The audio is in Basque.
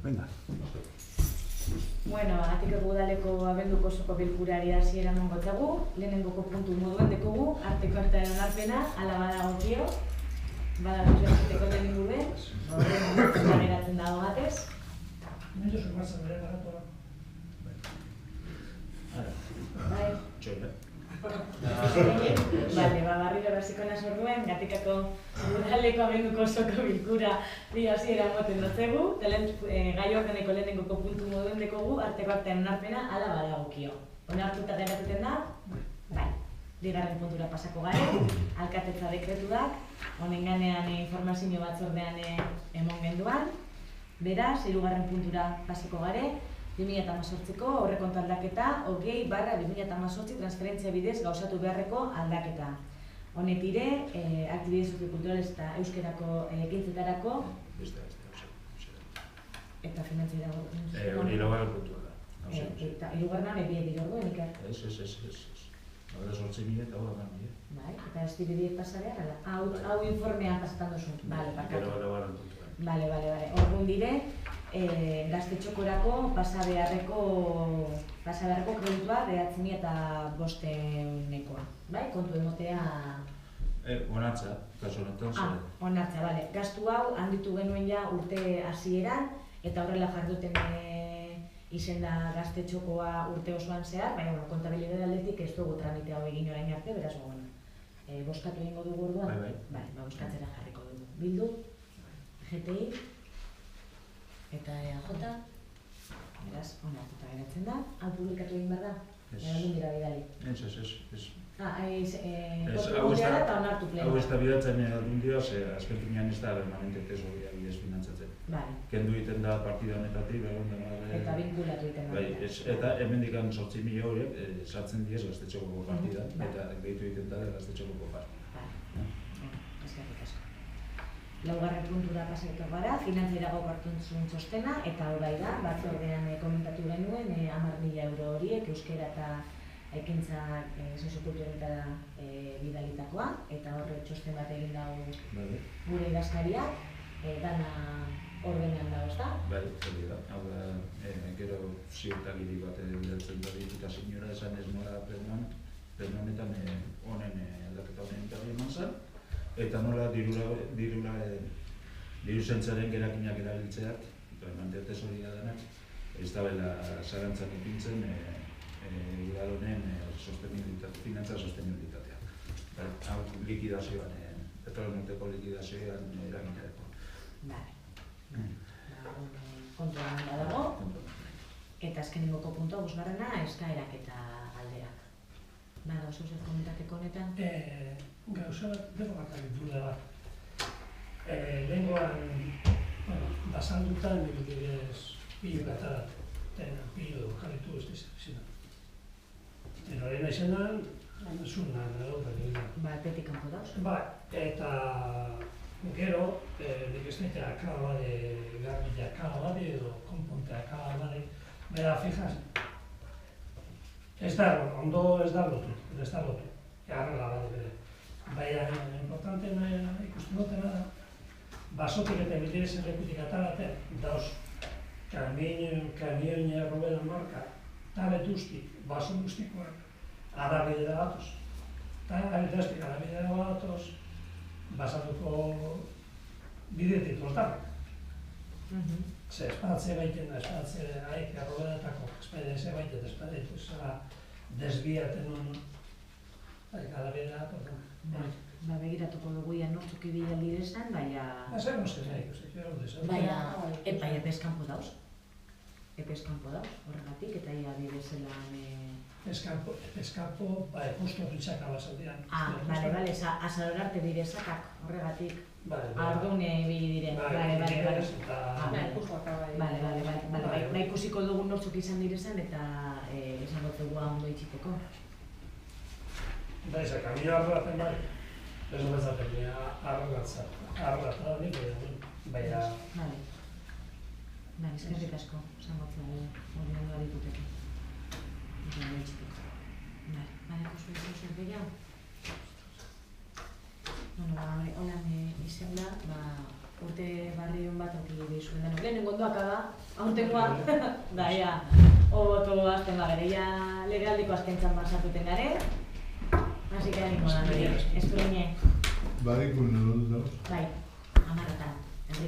Venga. Bueno, agatik udaleko abenduko osoko bilkurari hasiera emango diogu. Lehenengoko puntu moduen dekogu, arteko hartaren onarpena, hala badagokio. Badakizue arteko den inguruen, horren geratzen dago batez. Nire sumatzen bere baratua. Bai. Txoila. Bale, barriro basiko nas orduen, gatikako udaleko abenduko osoko bilkura bi hasiera moten dotzegu. Gai ordeneko lehenengoko puntu moduen dekogu, arteko hartaren onarpena, hala badagokio. Onartuta geratzen da? Bai. Bigarren puntura pasako gare, alkatetza dekretuak, honen ganean informazio batzordean emon genduan. Beraz, hirugarren puntura pasako gare, 2018ko aurrekontu aldaketa 20/2018 transferentzia bidez gauzatu beharreko aldaketa. Honetire, aktibide soziokulturales eta euskerako ekintzetarako eta finantzia dago. Hori laugarren puntua da. Eta hirugarrena bebiek dira orduen, Iker? Ez. Hora 8.000 eta hora 10.000. Bai, eta ez dibidiek pasarean, hau informean pasatan duzu. Bale, bakatu. Laugarren puntua. Bale. Orduan dire, gaztetxokorako pasa beharreko kreditua 9.500 bai, kontu emotea... Onartza, kaso honetan. Onartza, bale. Gastu hau handitu genuen ja urte hasieran eta horrela jarduten izenda gaztetxokoa urte osoan zehar, baina kontabilidade aldetik ez dugu tramitea hau egin orain arte, beraz, boskatu egingo dugu orduan? Bai, boskatzera jarriko dugu. Bildu, GTI, eta EAJ, beraz, onartuta geratzen da. Hau publikatu egin behar da? Egin dira bidali. Ez. Kontu eta onartu pleno. Hau ez da bidatzen aldundia, azken finean ez da permanente tesoria bidez finantzatzen. Kendu egiten da partida honetatik, eta binkulatu egiten da. Eta hemendik 8.000 horiek sartzen diez gaztetxoko partida, eta gehitu egiten da gaztetxoko partida. Eskerrik asko. Laugarren puntura pasatuko gara, finantziera gauk hartu zuen txostena, eta hori da, batzordean komentatu genuen 10.000 euro horiek euskera eta ekintza soziokulturetara bidalitakoa, eta horre txosten bat egin dago gure idazkariak, dana ordenean dago, ezta? Bai, hori da. Hau da, gero ziurtagiri bat bidaltzen da diputazioa esan ez nola pleno honetan honen aldaketa honen interri eman zen, eta nola diruzentzaren gerakinak erabiltzeak, permanente tesoria denak, ez da bela zarantzak ipintzen udal honen finantza sostenibilitatea. Hau likidazioan, petrolmoteko likidazioan eraginareko. Bale. Kontuan dago. Eta azkenengoko puntua, bosgarrena, eskaerak eta galderak. Gauza zer komentateko honetan? Gauza bat, deko bakarrik duda bat. Lehengoan, basaldutan, egitibidez, pilu gatarat, pilu jarritu ez dizena. Horrena izenan, zurna, Petik kanpo dauz? Bai, eta gero, nik ez daitea kalabade, garbila kalabade edo konpontea kalabade, bera fijaz. Ez da, ondo ez da lotu, arrela bade bere. Baina, importantena ikusten dutena da, basotik eta bidez errekutik ataraten, dauz, kamioina errobedan marka, tabet ustik, baso guztikoak, arabidera batoz. Arabidera batoz, basatuko bidetik lortarrak. Ze espatze baiten da, espatze haik errobedatako, espaidenze baiten, espaidenze zara desbiaten honu, arabidera batoz. Begiratuko dugu ia nortzuk ibila direzan, baina... Zer nosten nahi ikusten, baina epez kanpo dauz. Horregatik, eta ia bidezelan... Eskampo, justu ritxaka basaldean. Bale, azalorarte bidezakak, horregatik. Arduan ibili diren. Bale, ikusiko dugu nortzuk izan direzan, eta esan gotzegua ondo itxiteko. Eza, kamioa arrelaten bai, ez duetzaten arrelatzen nik, baina... Eskerrik asko, esan gotzegu hori ondo adituteko. Ondo itxiteko. Bale, kosu zer gehiago? Holan izan da, urte barri hon bat onki dizuen denok. Lehenengo ondoak da, aurtengoa, da, ja, hoboto azten bagere, ja legealdiko azkentzan basatuten gare. Así que animo da, eskurine. Badikun, no? Bai.